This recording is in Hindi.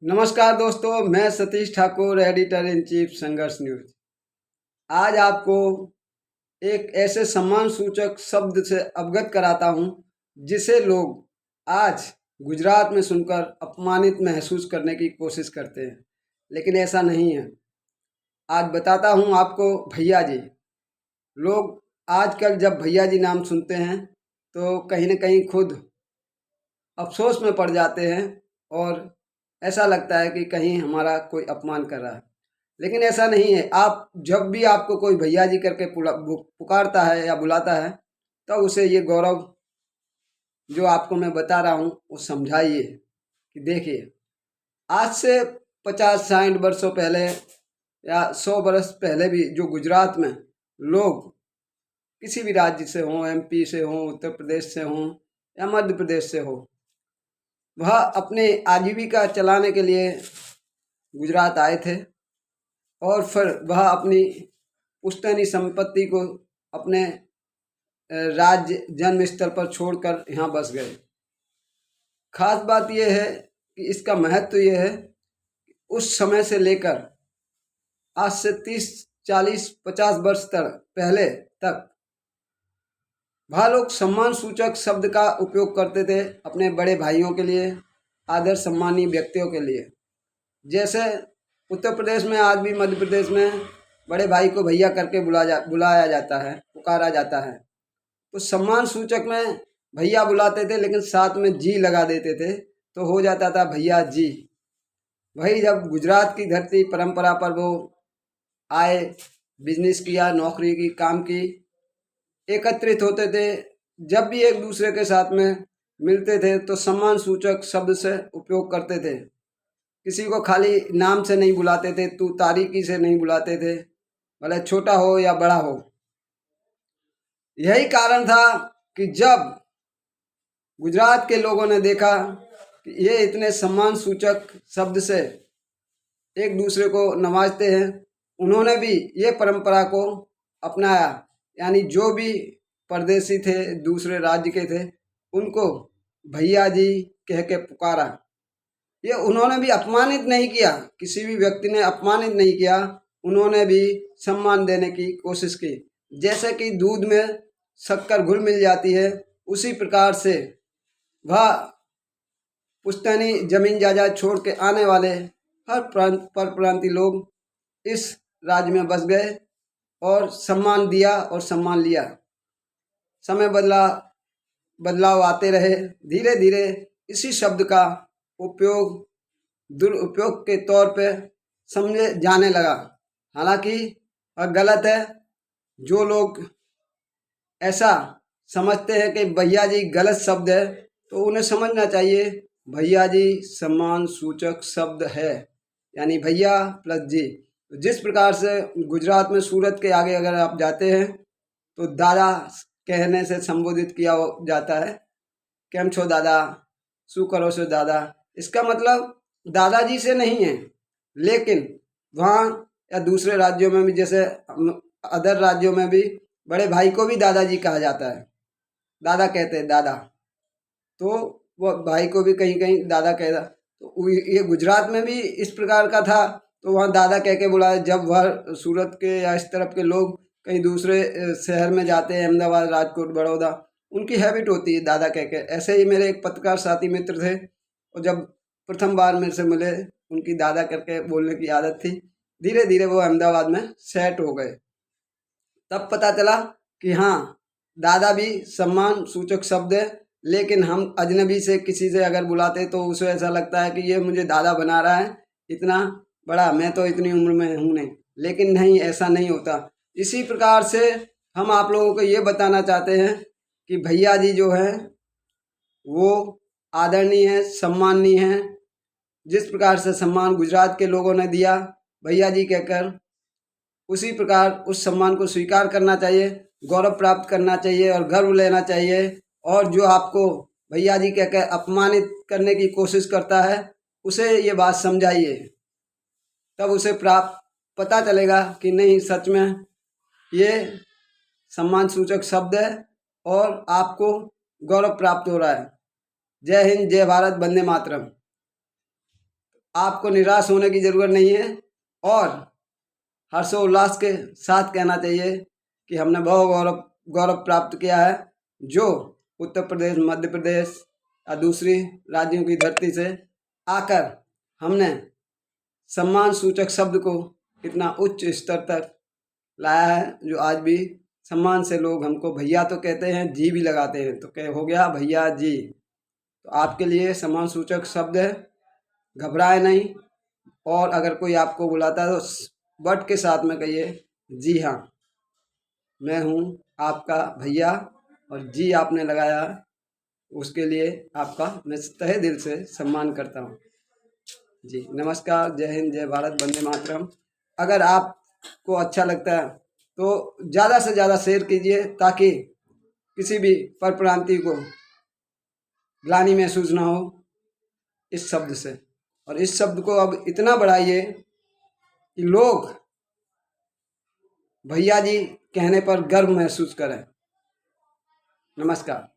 नमस्कार दोस्तों, मैं Satish Thakur, editor in chief संघर्ष न्यूज। आज आपको एक ऐसे सम्मान सूचक शब्द से अवगत कराता हूं जिसे लोग आज गुजरात में सुनकर अपमानित महसूस करने की कोशिश करते हैं, लेकिन ऐसा नहीं है। आज बताता हूं आपको भैया जी। लोग आजकल जब भैया जी नाम सुनते हैं तो कहीं न कहीं खुद अफसोस में पड़ जाते हैं और ऐसा लगता है कि कहीं हमारा कोई अपमान कर रहा है, लेकिन ऐसा नहीं है। आप जब भी आपको कोई भैया जी करके पुकारता है या बुलाता है, तो उसे ये गौरव जो आपको मैं बता रहा हूँ वो समझाइए कि देखिए, आज से 50-60 वर्षों पहले या 100 वर्ष पहले भी जो गुजरात में लोग किसी भी राज्य से हों, एमपी से हों, उत्तर प्रदेश से हों या मध्य प्रदेश से हो, वह अपने आजीविका चलाने के लिए गुजरात आए थे और फिर वह अपनी पुश्तैनी संपत्ति को अपने राज्य जन्म स्थल पर छोड़कर यहाँ बस गए। खास बात यह है कि इसका महत्व यह है कि उस समय से लेकर आज से 30, 40, 50 वर्ष तक पहले तक वह लोग सम्मान सूचक शब्द का उपयोग करते थे अपने बड़े भाइयों के लिए, आदर सम्मानीय व्यक्तियों के लिए। जैसे उत्तर प्रदेश में आज भी मध्य प्रदेश में बड़े भाई को भैया करके बुलाया जाता है, पुकारा जाता है। तो सम्मान सूचक में भैया बुलाते थे, लेकिन साथ में जी लगा देते थे तो हो जाता था भैया जी। वही जब गुजरात की धरती परंपरा पर वो आए, बिजनेस किया, नौकरी की, काम की, एकत्रित होते थे, जब भी एक दूसरे के साथ में मिलते थे तो सम्मान सूचक शब्द से उपयोग करते थे। किसी को खाली नाम से नहीं बुलाते थे, तू तारीकी से नहीं बुलाते थे, भले छोटा हो या बड़ा हो। यही कारण था कि जब गुजरात के लोगों ने देखा कि ये इतने सम्मान सूचक शब्द से एक दूसरे को नवाजते हैं, उन्होंने भी ये परंपरा को अपनाया। यानी जो भी परदेसी थे, दूसरे राज्य के थे, उनको भैया जी कह के पुकारा। ये उन्होंने भी अपमानित नहीं किया, किसी भी व्यक्ति ने अपमानित नहीं किया, उन्होंने भी सम्मान देने की कोशिश की। जैसे कि दूध में शक्कर घुल मिल जाती है, उसी प्रकार से वह पुश्तैनी जमीन जायदाद छोड़ के आने वाले हर परप्रांतीय लोग इस राज्य में बस गए और सम्मान दिया और सम्मान लिया। समय बदलाव आते रहे, धीरे धीरे इसी शब्द का उपयोग दुरुपयोग के तौर पे समझे जाने लगा। हालांकि वह गलत है। जो लोग ऐसा समझते हैं कि भैया जी गलत शब्द है, तो उन्हें समझना चाहिए भैया जी सम्मान सूचक शब्द है, यानी भैया प्लस जी। जिस प्रकार से गुजरात में सूरत के आगे अगर आप जाते हैं तो दादा कहने से संबोधित किया जाता है, केम छो दादा, शू करो सो दादा। इसका मतलब दादाजी से नहीं है, लेकिन वहाँ या दूसरे राज्यों में भी, जैसे अदर राज्यों में भी बड़े भाई को भी दादाजी कहा जाता है, दादा कहते हैं दादा, तो वो भाई को भी कहीं कहीं दादा कहता। तो ये गुजरात में भी इस प्रकार का था, तो वहाँ दादा कह के बुलाया। जब वह सूरत के या इस तरफ के लोग कहीं दूसरे शहर में जाते हैं, अहमदाबाद, राजकोट, बड़ौदा, उनकी हैबिट होती है दादा कह के। ऐसे ही मेरे एक पत्रकार साथी मित्र थे, और जब प्रथम बार मेरे से मिले, उनकी दादा करके बोलने की आदत थी। धीरे धीरे वो अहमदाबाद में सेट हो गए। तब पता चला कि हाँ, दादा भी सम्मान सूचक शब्द है, लेकिन हम अजनबी से किसी से अगर बुलाते तो उसे ऐसा लगता है कि ये मुझे दादा बना रहा है, इतना बड़ा, मैं तो इतनी उम्र में हूँ नहीं। लेकिन नहीं, ऐसा नहीं होता। इसी प्रकार से हम आप लोगों को ये बताना चाहते हैं कि भैया जी जो है वो आदरणीय है, सम्माननीय है। जिस प्रकार से सम्मान गुजरात के लोगों ने दिया भैया जी कहकर, उसी प्रकार उस सम्मान को स्वीकार करना चाहिए, गौरव प्राप्त करना चाहिए और गर्व लेना चाहिए। और जो आपको भैया जी कहकर अपमानित करने की कोशिश करता है, उसे ये बात समझाइए, तब उसे पता चलेगा कि नहीं, सच में ये सम्मान सूचक शब्द है और आपको गौरव प्राप्त हो रहा है। जय हिंद, जय भारत, वंदे मातरम। आपको निराश होने की ज़रूरत नहीं है और हर्षोल्लास के साथ कहना चाहिए कि हमने बहुत गौरव प्राप्त किया है, जो उत्तर प्रदेश, मध्य प्रदेश और दूसरी राज्यों की धरती से आकर हमने सम्मान सूचक शब्द को इतना उच्च स्तर तक लाया है, जो आज भी सम्मान से लोग हमको भैया तो कहते हैं, जी भी लगाते हैं, तो कह हो गया भैया जी। तो आपके लिए सम्मान सूचक शब्द है, घबराए नहीं। और अगर कोई आपको बुलाता है तो बट के साथ में कहिए जी हाँ, मैं हूँ आपका भैया, और जी आपने लगाया उसके लिए आपका मैं तहे दिल से सम्मान करता हूँ। जी नमस्कार, जय हिंद, जय भारत, वंदे मातरम। अगर आपको अच्छा लगता है तो ज़्यादा से ज़्यादा शेयर कीजिए, ताकि किसी भी परप्रांतीय को ग्लानि महसूस ना हो इस शब्द से। और इस शब्द को अब इतना बढ़ाइए कि लोग भैया जी कहने पर गर्व महसूस करें। नमस्कार।